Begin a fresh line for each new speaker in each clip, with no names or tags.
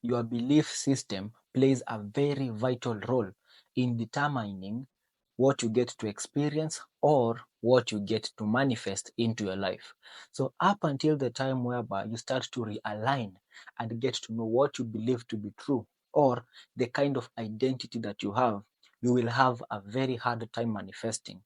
your belief system plays a very vital role in determining what you get to experience or what you get to manifest into your life. So, up until the time whereby you start to realign and get to know what you believe to be true or the kind of identity that you have, you will have a very hard time manifesting.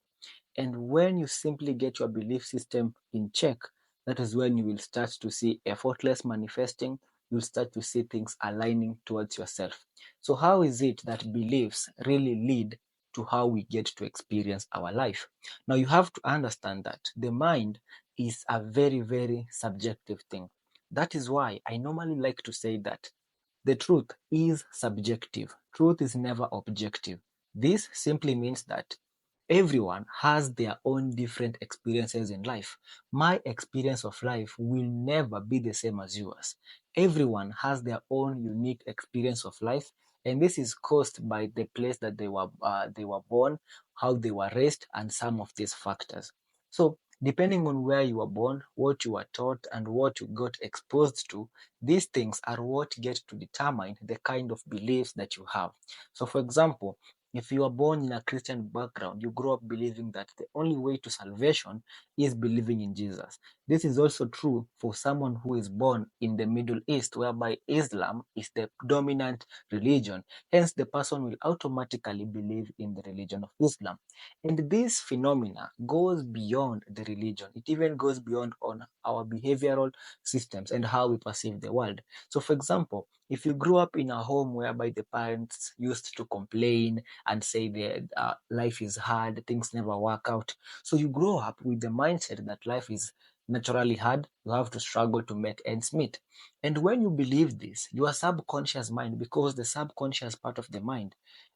And when you simply get your belief system in check, that is when you will start to see effortless manifesting. You'll start to see things aligning towards yourself. So, how is it that beliefs really lead to how we get to experience our life? Now, you have to understand that the mind is a very, very subjective thing. That is why I normally like to say that the truth is subjective. Truth is never objective. This simply means that everyone has their own different experiences in life. My experience of life will never be the same as yours. Everyone has their own unique experience of life, and this is caused by the place that they were born, how they were raised, and some of these factors. So, depending on where you were born, what you were taught, and what you got exposed to, these things are what get to determine the kind of beliefs that you have. So, for example, if you are born in a Christian background, you grow up believing that the only way to salvation is believing in Jesus. This is also true for someone who is born in the Middle East, whereby Islam is the dominant religion. Hence, the person will automatically believe in the religion of Islam. And this phenomena goes beyond the religion. It even goes beyond on our behavioral systems and how we perceive the world. So, for example, if you grew up in a home whereby the parents used to complain and say that life is hard, things never work out. So you grow up with the mindset that life is naturally hard, you have to struggle to make ends meet. And when you believe this, your subconscious mind, because the subconscious part of the mind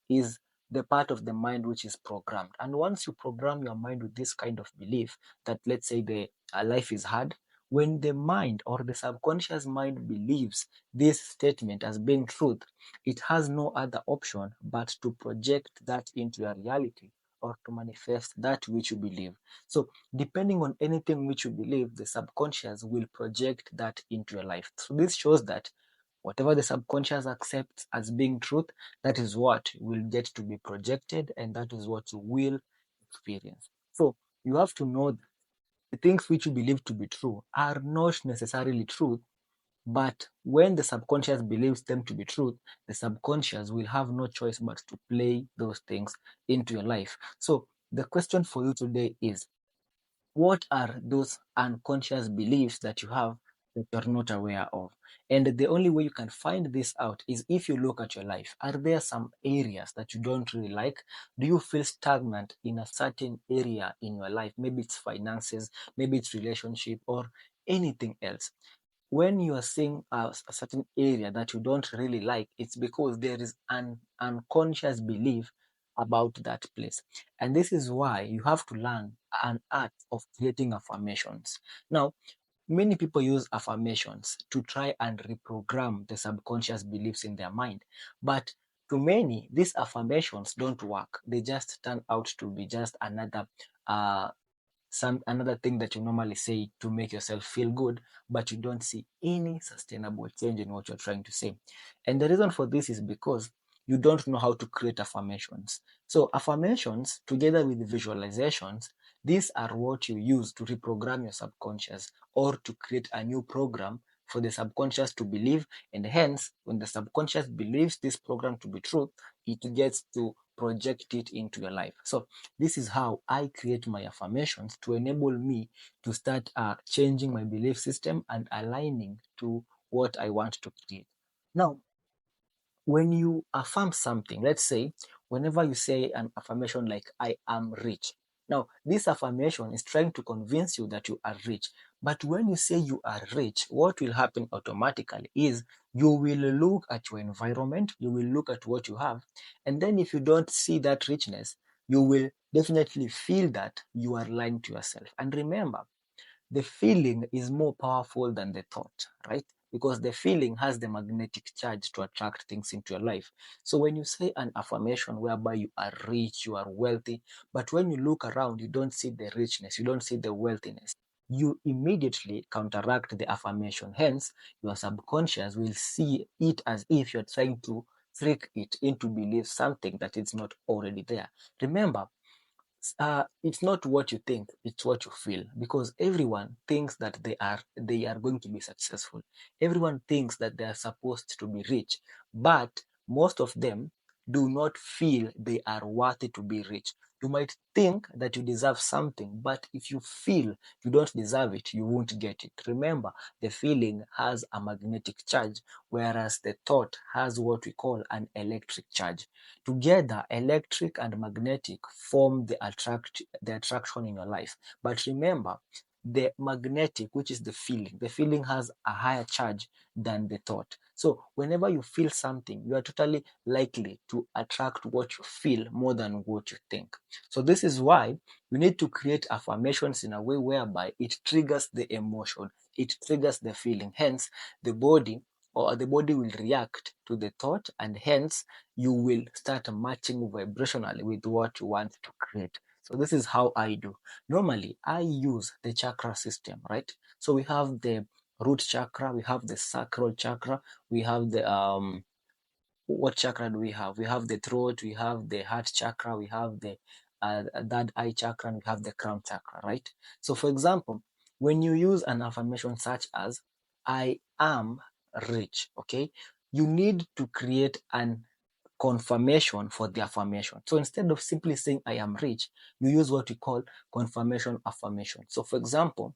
is the part of the mind which is programmed. And once you program your mind with this kind of belief that, let's say, the life is hard, when the mind or the subconscious mind believes this statement as being truth, it has no other option but to project that into your reality or to manifest that which you believe. So, depending on anything which you believe, the subconscious will project that into your life. So, this shows that whatever the subconscious accepts as being truth, that is what will get to be projected and that is what you will experience. So, you have to know that the things which you believe to be true are not necessarily true, but when the subconscious believes them to be truth, the subconscious will have no choice but to play those things into your life. So, the question for you today is, what are those unconscious beliefs that you have that you're not aware of? And the only way you can find this out is if you look at your life. Are there some areas that you don't really like? Do you feel stagnant in a certain area in your life? Maybe it's finances, maybe it's relationship, or anything else. When you are seeing a certain area that you don't really like, it's because there is an unconscious belief about that place. And this is why you have to learn an art of creating affirmations. Now, many people use affirmations to try and reprogram the subconscious beliefs in their mind. But to many, these affirmations don't work. They just turn out to be just uh, another thing that you normally say to make yourself feel good, but you don't see any sustainable change in what you're trying to say. And the reason for this is because you don't know how to create affirmations. So affirmations together with visualizations, these are what you use to reprogram your subconscious or to create a new program for the subconscious to believe. And hence, when the subconscious believes this program to be true, it gets to project it into your life. So this is how I create my affirmations to enable me to start changing my belief system and aligning to what I want to create. Now, when you affirm something, let's say, whenever you say an affirmation like, I am rich. Now, this affirmation is trying to convince you that you are rich. But when you say you are rich, what will happen automatically is you will look at your environment, you will look at what you have, and then if you don't see that richness, you will definitely feel that you are lying to yourself. And remember, the feeling is more powerful than the thought, right? Because the feeling has the magnetic charge to attract things into your life. So when you say an affirmation whereby you are rich, you are wealthy, but when you look around, you don't see the richness, you don't see the wealthiness, you immediately counteract the affirmation. Hence, your subconscious will see it as if you're trying to trick it into believe something that is not already there. Remember, it's not what you think, it's what you feel, because everyone thinks that they are going to be successful. Everyone thinks that they are supposed to be rich, but most of them do not feel they are worthy to be rich. You might think that you deserve something, but if you feel you don't deserve it, you won't get it. Remember, the feeling has a magnetic charge, whereas the thought has what we call an electric charge. Together, electric and magnetic form the attraction in your life. But remember, the magnetic, which is the feeling has a higher charge than the thought. So whenever you feel something, you are totally likely to attract what you feel more than what you think. So this is why you need to create affirmations in a way whereby it triggers the emotion, it triggers the feeling. Hence, the body will react to the thought, and hence you will start matching vibrationally with what you want to create. So this is how I do. Normally, I use the chakra system, right? So we have the root chakra, we have the sacral chakra, we have the what chakra do we have? We have the throat, we have the heart chakra, we have the third eye chakra, and we have the crown chakra, right? So, for example, when you use an affirmation such as "I am rich," okay, you need to create an confirmation for the affirmation. So instead of simply saying "I am rich," you use what we call confirmation affirmation. So, for example,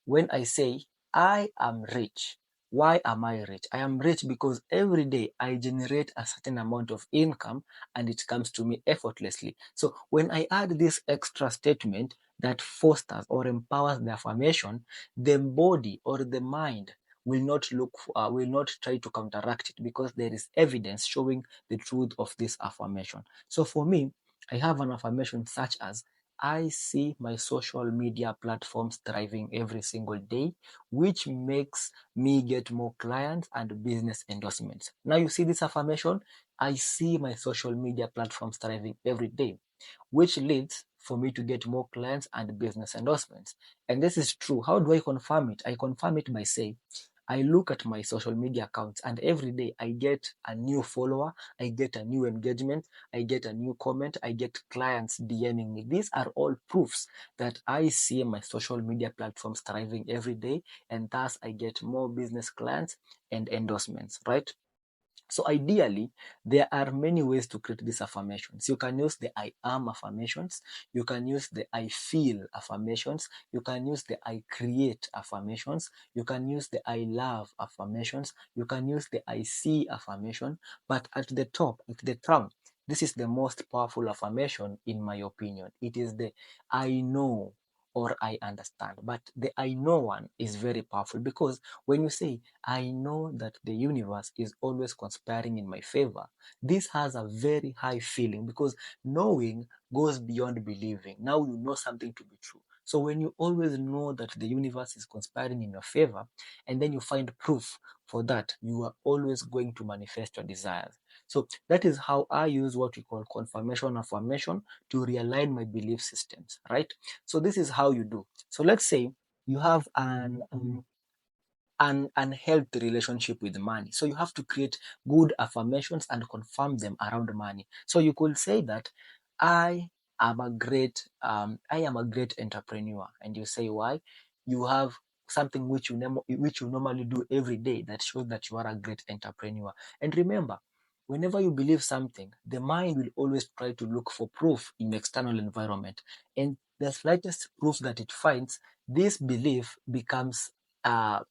when I say I am rich, why am I rich? I am rich because every day I generate a certain amount of income and it comes to me effortlessly. So when I add this extra statement that fosters or empowers the affirmation, the body or the mind will not try to counteract it, because there is evidence showing the truth of this affirmation. So for me, I have an affirmation such as I see my social media platforms thriving every single day, which makes me get more clients and business endorsements. Now, you see this affirmation, I see my social media platforms thriving every day, which leads for me to get more clients and business endorsements. And this is true. How do I confirm it? I confirm it by saying, I look at my social media accounts and every day I get a new follower, I get a new engagement, I get a new comment, I get clients DMing me. These are all proofs that I see my social media platforms thriving every day, and thus I get more business clients and endorsements, right? So ideally, there are many ways to create these affirmations. You can use the I am affirmations. You can use the I feel affirmations. You can use the I create affirmations. You can use the I love affirmations. You can use the I see affirmation. But at the top, at the crown, this is the most powerful affirmation in my opinion. It is the I know or I understand. But the I know one is very powerful, because when you say I know that the universe is always conspiring in my favor, this has a very high feeling, because knowing goes beyond believing. Now you know something to be true. So when you always know that the universe is conspiring in your favor, and then you find proof for that, you are always going to manifest your desires. So that is how I use what we call confirmation affirmation to realign my belief systems, right? So this is how you do. So let's say you have an unhealthy relationship with money. So you have to create good affirmations and confirm them around money. So you could say that I I am a great entrepreneur, and you say why? You have something which you normally do every day that shows that you are a great entrepreneur. And remember, whenever you believe something, the mind will always try to look for proof in the external environment, and the slightest proof that it finds, this belief becomes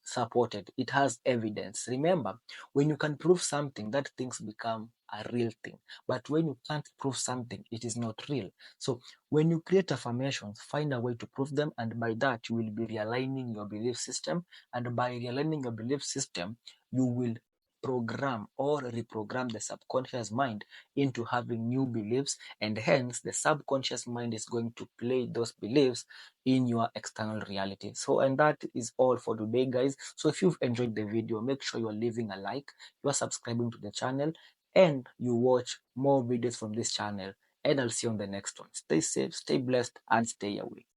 supported. It has evidence. Remember, when you can prove something, that things become a real thing. But when you can't prove something, it is not real. So when you create affirmations, find a way to prove them, and by that you will be realigning your belief system. And by realigning your belief system, you will program or reprogram the subconscious mind into having new beliefs, and hence the subconscious mind is going to play those beliefs in your external reality. So, and that is all for today, guys. So if you've enjoyed the video, make sure you're leaving a like, you are subscribing to the channel, and you watch more videos from this channel. And I'll see you on the next one. Stay safe, stay blessed, and stay away.